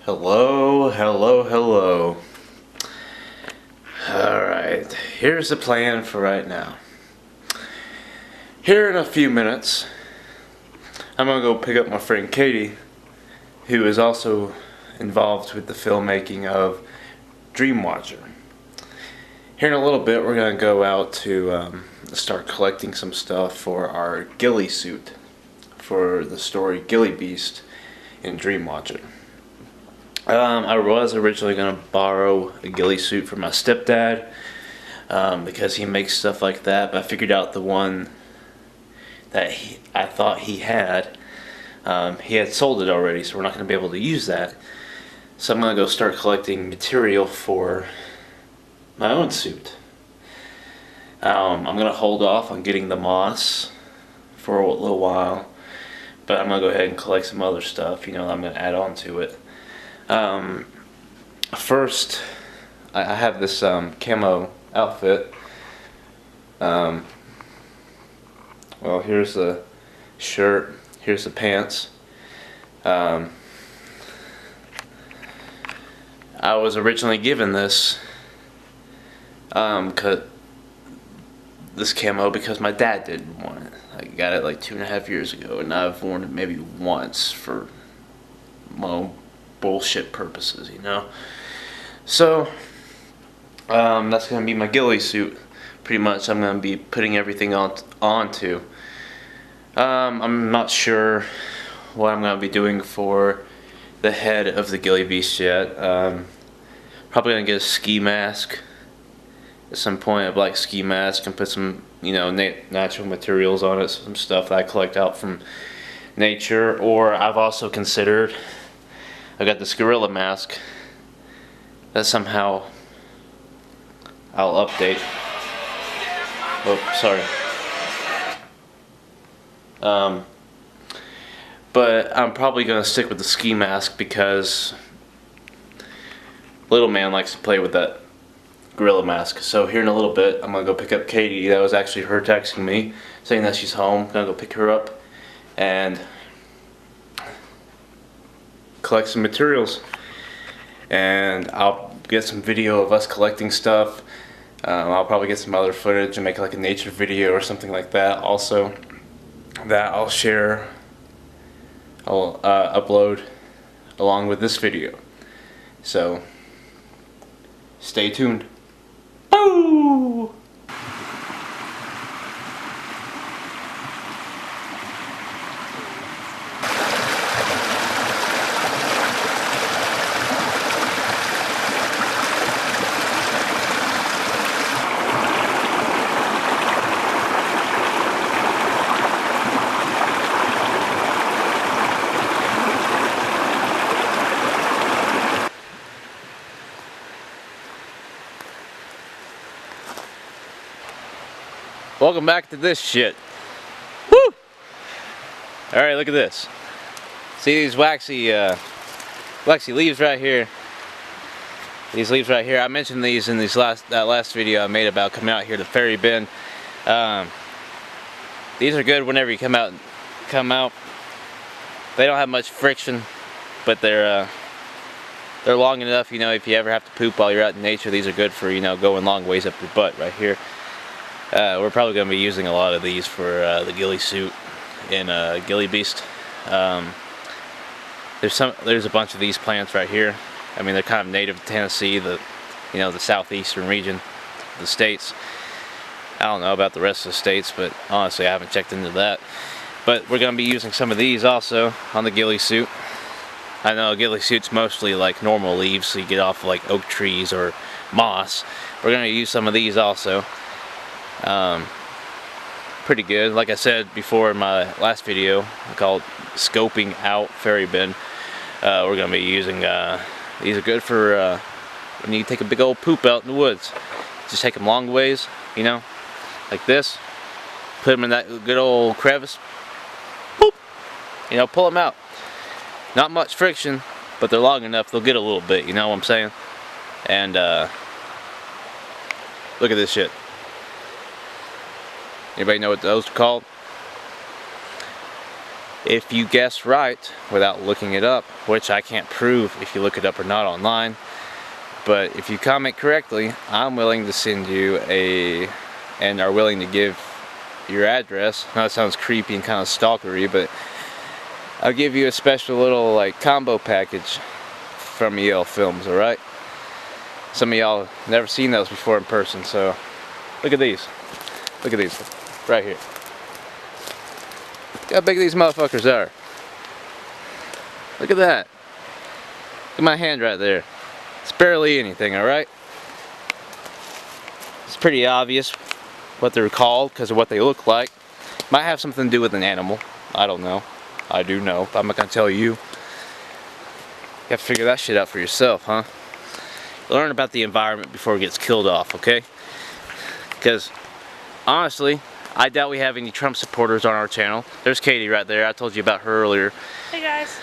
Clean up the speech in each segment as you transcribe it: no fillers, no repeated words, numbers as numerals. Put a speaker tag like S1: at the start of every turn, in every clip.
S1: Hello, hello, hello. Alright, here's the plan for right now. Here in a few minutes, I'm gonna go pick up my friend Katie, who is also involved with the filmmaking of Dreamwatcher. Here in a little bit, we're gonna go out to start collecting some stuff for our Ghillie suit for the story Ghillie Beast in Dreamwatcher. I was originally going to borrow a Ghillie suit from my stepdad because he makes stuff like that, but I figured out the one that I thought he had sold it already, so we're not going to be able to use that. So I'm going to go start collecting material for my own suit. I'm going to hold off on getting the moss for a little while, but I'm going to go ahead and collect some other stuff, I'm going to add on to it. First, I have this camo outfit. Well, here's the shirt, here's the pants. I was originally given this this camo because my dad didn't want it. I got it like 2.5 years ago, and I've worn it maybe once for, well, bullshit purposes, So that's gonna be my Ghillie suit. Pretty much, I'm gonna be putting everything onto. I'm not sure what I'm gonna be doing for the head of the Ghillie Beast yet. Probably gonna get a ski mask at some point, a black ski mask, and put some, natural materials on it, some stuff that I collect out from nature. Or I've also considered, I got this gorilla mask that somehow I'll update. Oh, sorry. But I'm probably going to stick with the ski mask because little man likes to play with that gorilla mask. So here in a little bit, I'm going to go pick up Katie. That was actually her texting me saying that she's home. I'm going to go pick her up and collect some materials, and I'll get some video of us collecting stuff. I'll probably get some other footage and make like a nature video or something like that also, that I'll share, I'll upload along with this video. So stay tuned. Boo! Welcome back to this shit. Woo! Alright, look at this. See these waxy leaves right here? These leaves right here. I mentioned these in that last video I made about coming out here to Ferry Bend. These are good whenever you come out. They don't have much friction, but they're long enough, if you ever have to poop while you're out in nature. These are good for, going long ways up your butt right here. We're probably going to be using a lot of these for the Ghillie suit in Ghillie Beast. There's a bunch of these plants right here. I mean, they're kind of native to Tennessee, the southeastern region of the states. I don't know about the rest of the states, but honestly, I haven't checked into that. But we're going to be using some of these also on the Ghillie suit. I know Ghillie suit's mostly like normal leaves, so you get off like oak trees or moss. We're going to use some of these also. Pretty good. Like I said before in my last video called Scoping Out Ferry Bend, we're going to be using, these are good for when you take a big old poop out in the woods. Just take them long ways, like this. Put them in that good old crevice. Boop! Pull them out. Not much friction, but they're long enough, they'll get a little bit, you know what I'm saying? And, look at this shit. Anybody know what those are called? If you guess right without looking it up, which I can't prove if you look it up or not online, but if you comment correctly, I'm willing to send you and are willing to give your address. Now that sounds creepy and kind of stalkery, but I'll give you a special little like combo package from EL Films, alright? Some of y'all never seen those before in person, so look at these. Look at these. Right here. Look how big these motherfuckers are. Look at that. Look at my hand right there. It's barely anything, alright? It's pretty obvious what they're called because of what they look like. Might have something to do with an animal. I don't know. I do know, but I'm not gonna tell you. You have to figure that shit out for yourself, huh? Learn about the environment before it gets killed off, okay? Because honestly, I doubt we have any Trump supporters on our channel. There's Katie right there. I told you about her earlier.
S2: Hey guys.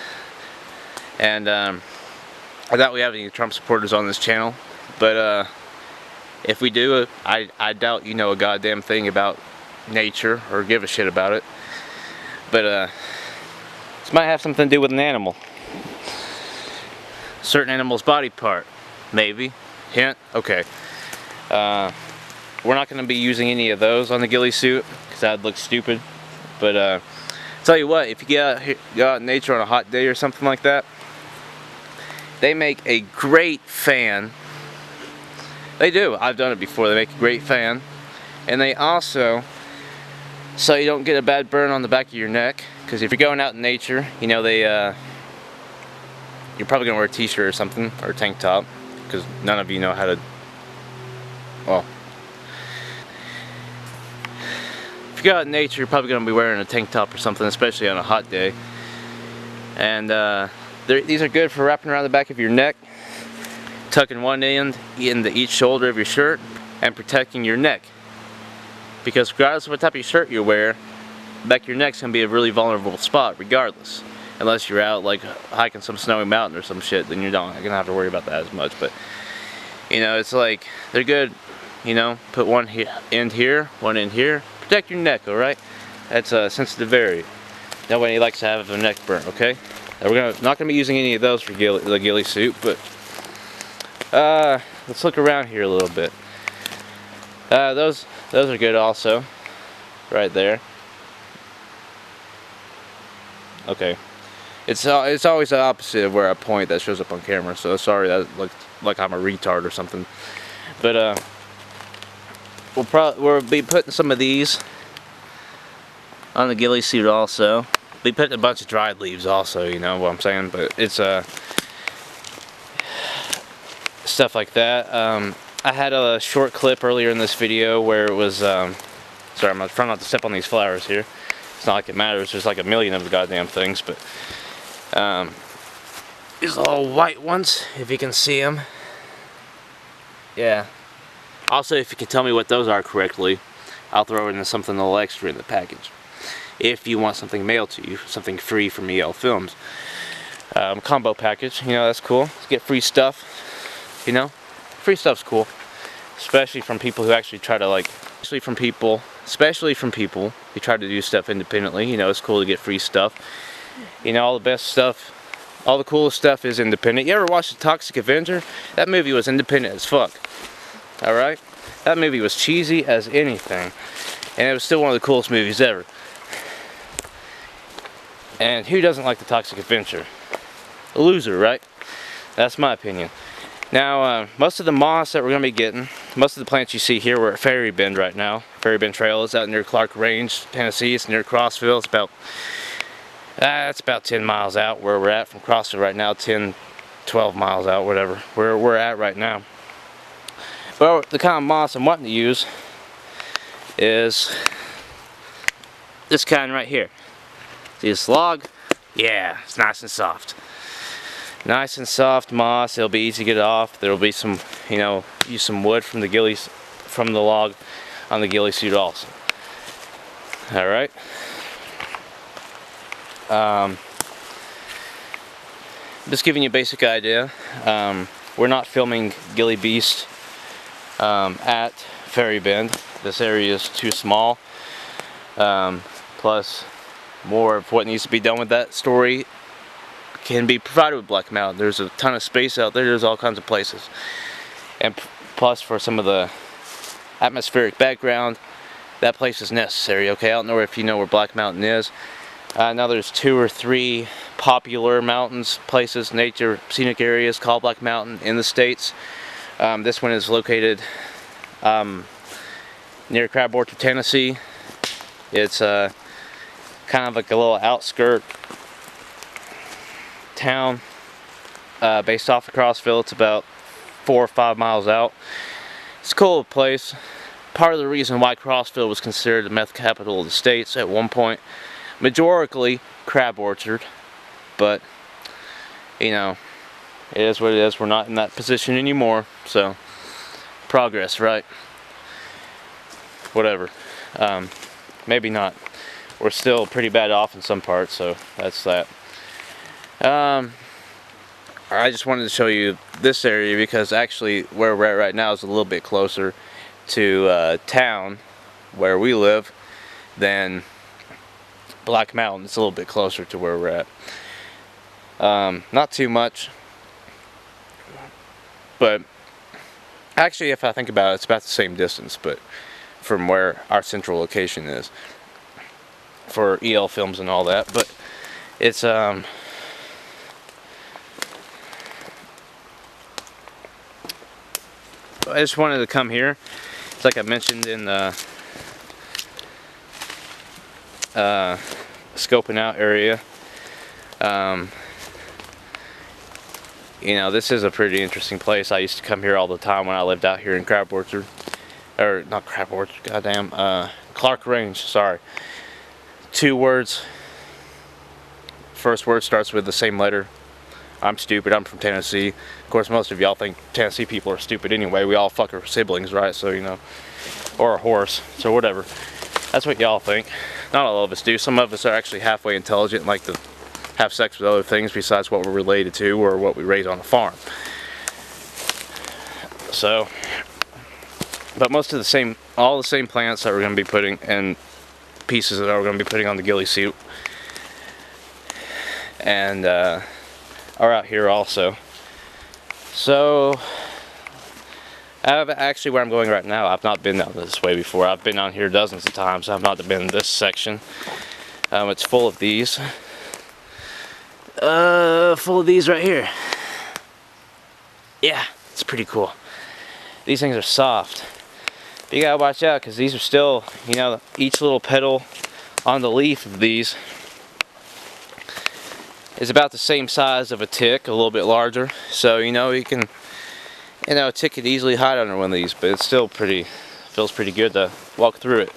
S1: And I doubt we have any Trump supporters on this channel. But if we do, I doubt you know a goddamn thing about nature or give a shit about it. But this might have something to do with an animal. Certain animal's body part. Maybe. Hint? Okay. We're not going to be using any of those on the ghillie suit because that'd look stupid. But tell you what, if you go out in nature on a hot day or something like that, they make a great fan. They do. I've done it before. They make a great fan. And they also, so you don't get a bad burn on the back of your neck, because if you're going out in nature, you know, you're probably going to wear a t-shirt or something, or a tank top, because none of you know how to, well, if you go out in nature, you're probably going to be wearing a tank top or something, especially on a hot day. And these are good for wrapping around the back of your neck, tucking one end into each shoulder of your shirt, and protecting your neck. Because regardless of what type of shirt you wear, the back of your neck's going to be a really vulnerable spot regardless. Unless you're out like hiking some snowy mountain or some shit, then you're not going to have to worry about that as much. But, you know, it's like, they're good, you know, put one end here, one end here. Protect your neck, alright? That's a sensitive area. Nobody likes to have a neck burn, okay? Now we're not going to be using any of those for the ghillie suit, but let's look around here a little bit. Those are good also, right there. Okay, it's always the opposite of where I point that shows up on camera. So sorry, that looked like I'm a retard or something. But we'll be putting some of these on the ghillie suit also. Be putting a bunch of dried leaves also, you know what I'm saying? But it's stuff like that. I had a short clip earlier in this video where it was, sorry, I'm trying not to step on these flowers here. It's not like it matters, there's like a million of the goddamn things, but these little white ones, if you can see them. Yeah. Also, if you can tell me what those are correctly, I'll throw in something a little extra in the package. If you want something mailed to you, something free from EL Films. Combo package, you know, that's cool. Let's get free stuff, you know. Free stuff's cool. Especially from people who actually try to especially from people who try to do stuff independently. You know, it's cool to get free stuff. You know, all the best stuff, all the coolest stuff is independent. You ever watch The Toxic Avenger? That movie was independent as fuck. Alright? That movie was cheesy as anything. And it was still one of the coolest movies ever. And who doesn't like The Toxic Avenger? A loser, right? That's my opinion. Now, most of the moss that we're going to be getting, most of the plants you see here, we're at Ferry Bend right now. Ferry Bend Trail is out near Clark Range, Tennessee. It's near Crossville. It's about 10 miles out where we're at from Crossville right now. 10, 12 miles out, whatever. Where we're at right now. But the kind of moss I'm wanting to use is this kind right here. See this log? Yeah, it's nice and soft. Nice and soft moss. It'll be easy to get off. There'll be some, you know, use some wood from the log on the ghillie suit also. All right. Just giving you a basic idea. We're not filming Ghillie Beast at Ferry Bend. This area is too small. Plus, more of what needs to be done with that story can be provided with Black Mountain. There's a ton of space out there. There's all kinds of places, and plus for some of the atmospheric background, that place is necessary. Okay, I don't know if you know where Black Mountain is. Now there's 2 or 3 popular mountains, places, nature, scenic areas called Black Mountain in the States. This one is located near Crab Orchard, Tennessee. It's kind of like a little outskirt town based off of Crossville. It's about 4 or 5 miles out. It's a cool place. Part of the reason why Crossville was considered the meth capital of the States at one point. Majorically Crab Orchard, but you know, it is what it is. We're not in that position anymore, so progress, right? Whatever. Maybe not. We're still pretty bad off in some parts, so that's that. I just wanted to show you this area because actually where we're at right now is a little bit closer to town where we live than Black Mountain. It's a little bit closer to where we're at. Not too much, but actually if I think about it, it's about the same distance, but from where our central location is for EL films and all that. But it's I just wanted to come here. It's like I mentioned in the scoping out area. You know, this is a pretty interesting place. I used to come here all the time when I lived out here in Crab Orchard, or not Crab Orchard, goddamn, Clark Range. Sorry. 2 words. First word starts with the same letter. I'm stupid. I'm from Tennessee. Of course, most of y'all think Tennessee people are stupid anyway. We all fuck our siblings, right? So, you know, or a horse, so whatever. That's what y'all think. Not all of us do. Some of us are actually halfway intelligent and like to have sex with other things besides what we're related to or what we raise on a farm. So, but most of the same, all the same plants that we're going to be putting and pieces that we're going to be putting on the ghillie suit and are out here also. So actually where I'm going right now, I've not been down this way before. I've been down here dozens of times. I've not been in this section. It's full of these. Full of these right here. Yeah, it's pretty cool. These things are soft. But you gotta watch out because these are still, you know, each little petal on the leaf of these is about the same size of a tick, a little bit larger. So, you know, you can, you know, a tick could easily hide under one of these, but it's still pretty, feels pretty good to walk through it.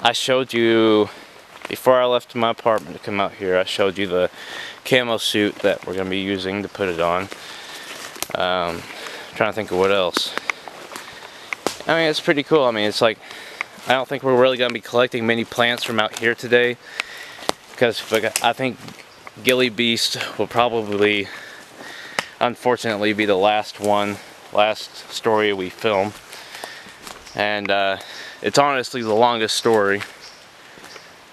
S1: I showed you, before I left my apartment to come out here, I showed you the camo suit that we're going to be using to put it on. Trying to think of what else. I mean, it's pretty cool. I mean, it's like, I don't think we're really going to be collecting many plants from out here today, because I think Ghillie Beast will probably, unfortunately, be the last story we film. And it's honestly the longest story,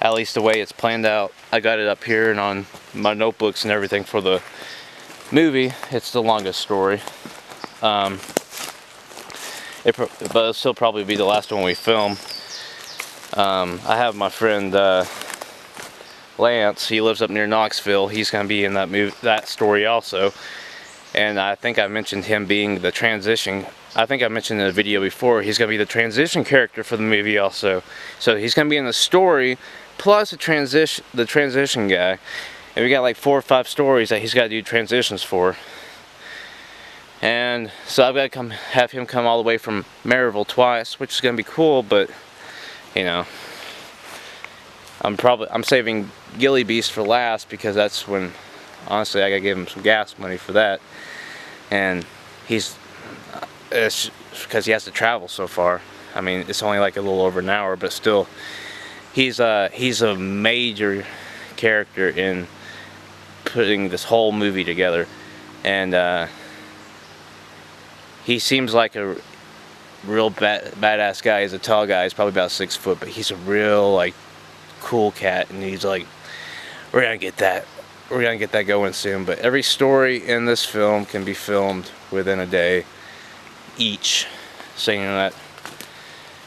S1: at least the way it's planned out. I got it up here and on my notebooks and everything for the movie. It's the longest story. But it'll still probably be the last one we film. I have my friend Lance. He lives up near Knoxville. He's going to be in that story also. And I think I mentioned him being the transition. I think I mentioned in a video before, he's going to be the transition character for the movie also. So he's going to be in the story, plus the transition guy. And we got like 4 or 5 stories that he's got to do transitions for. And so I've got to have him come all the way from Maryville twice, which is going to be cool, but, you know, I'm saving Ghillie Beast for last, because that's when, honestly, I got to give him some gas money for that. And it's because he has to travel so far. I mean, it's only like a little over an hour, but still, he's a major character in putting this whole movie together. And he seems like real badass guy. He's a tall guy. He's probably about 6 foot, but he's a real like cool cat, and he's like, we're gonna get that going soon. But every story in this film can be filmed within a day each, saying that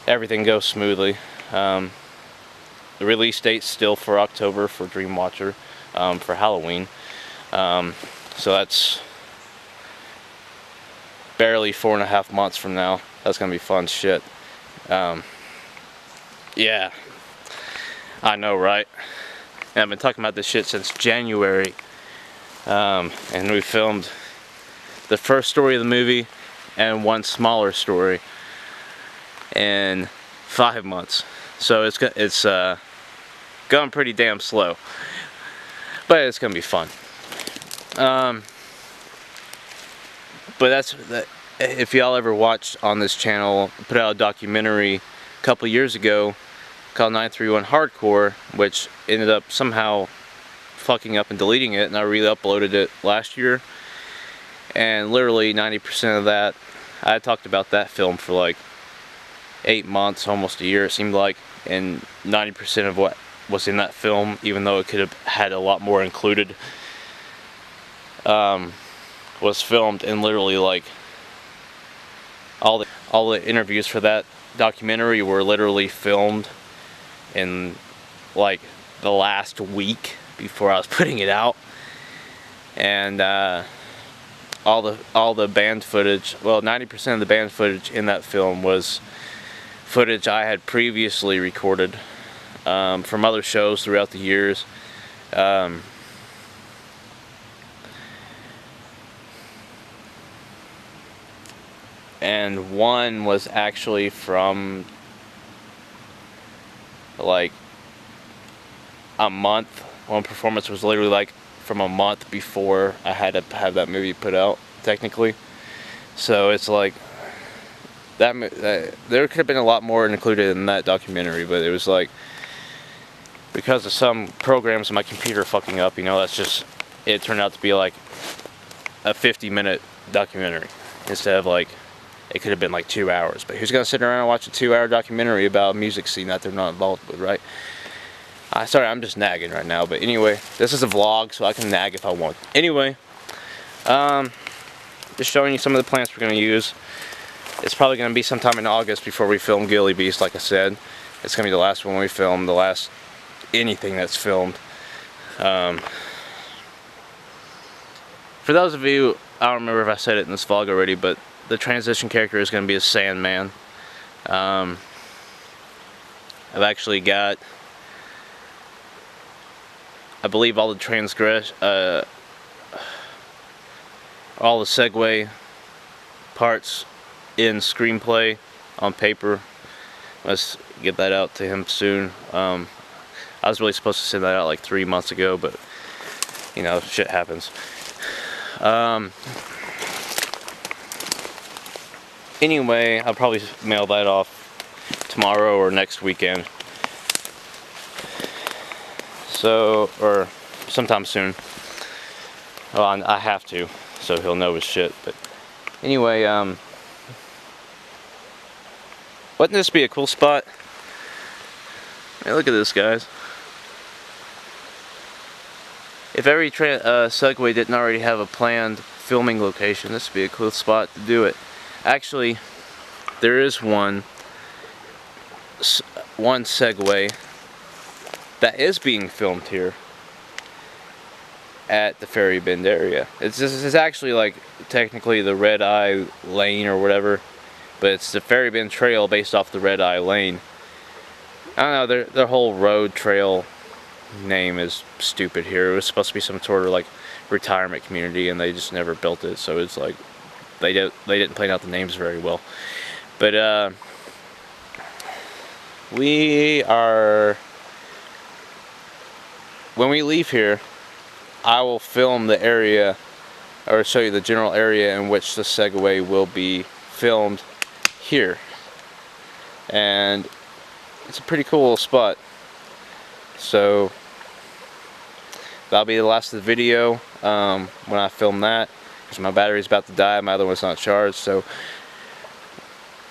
S1: everything goes smoothly. The release date's still for October for Dreamwatcher, for Halloween. So that's barely 4.5 months from now. That's gonna be fun shit. Yeah, I know, right? And I've been talking about this shit since January, and we filmed the first story of the movie and one smaller story in 5 months. So it's going pretty damn slow, but it's gonna be fun. But that's if y'all ever watched on this channel, put out a documentary a couple years ago called 931 Hardcore, which ended up somehow fucking up and deleting it, and I re-uploaded it last year, and literally 90% of that, I talked about that film for like 8 months, almost a year it seemed like, and 90% of what was in that film, even though it could have had a lot more included, was filmed in literally like all the interviews for that documentary were literally filmed in like the last week before I was putting it out, and all the band footage, well, 90% of the band footage in that film was footage I had previously recorded from other shows throughout the years. And one was actually from like a month. One performance was literally like from a month before I had to have that movie put out, technically. So it's like that there could have been a lot more included in that documentary, but it was like, because of some programs in my computer fucking up, you know, that's just, it turned out to be like a 50-minute documentary instead of like, it could have been like 2 hours. But who's gonna sit around and watch a 2-hour documentary about a music scene that they're not involved with, right? Sorry, I'm just nagging right now, but anyway, this is a vlog, so I can nag if I want. Anyway, just showing you some of the plants we're gonna use. It's probably gonna be sometime in August before we film Ghillie Beast, like I said. It's gonna be the last one we film, the last anything that's filmed. For those of you, I don't remember if I said it in this vlog already, but the transition character is gonna be a Sandman. I've actually got, I believe, all the all the segue parts in screenplay on paper. Let's get that out to him soon. I was really supposed to send that out like 3 months ago, but you know, shit happens. Anyway, I'll probably mail that off tomorrow or next weekend. So, or sometime soon. Well, I have to, so he'll know his shit. But anyway, wouldn't this be a cool spot? Hey, look at this, guys. If every Segway didn't already have a planned filming location, this would be a cool spot to do it. Actually, there is one Segway that is being filmed here at the Ferry Bend area. This is actually like technically the Red Eye Lane or whatever, but it's the Ferry Bend Trail based off the Red Eye Lane. I don't know, their whole road trail name is stupid here. It was supposed to be some sort of like retirement community, and they just never built it, so it's like they didn't plan out the names very well. But when we leave here, I will film the area, or show you the general area in which the Segway will be filmed here. And it's a pretty cool spot. So that'll be the last of the video when I film that, because my battery's about to die, my other one's not charged. So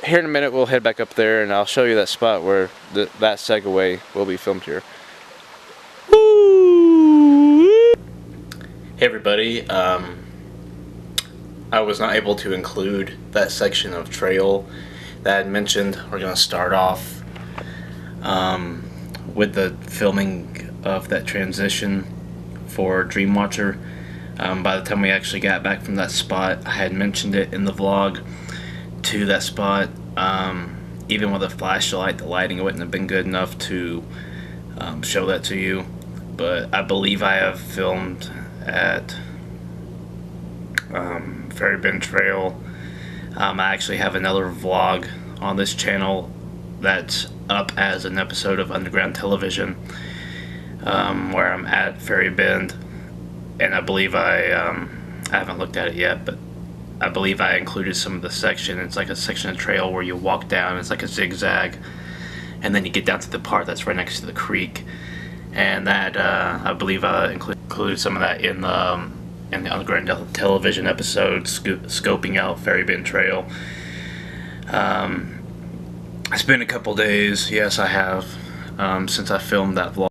S1: here in a minute we'll head back up there and I'll show you that spot where that segway will be filmed here. Hey everybody, I was not able to include that section of trail that I had mentioned. We're going to start off with the filming of that transition for Dreamwatcher. By the time we actually got back from that spot, I had mentioned it in the vlog to that spot. Even with a flashlight, the lighting wouldn't have been good enough to show that to you. But I believe I have filmed at Ferry Trail. I actually have another vlog on this channel that's up as an episode of Underground Television, where I'm at Ferry Bend, and I believe I haven't looked at it yet, but I believe I included some of the section. It's like a section of trail where you walk down, it's like a zigzag, and then you get down to the part that's right next to the creek, and that I believe I included some of that in the Underground Television episode, scoping out Ferry Bend Trail. It's been a couple days, yes I have, since I filmed that vlog.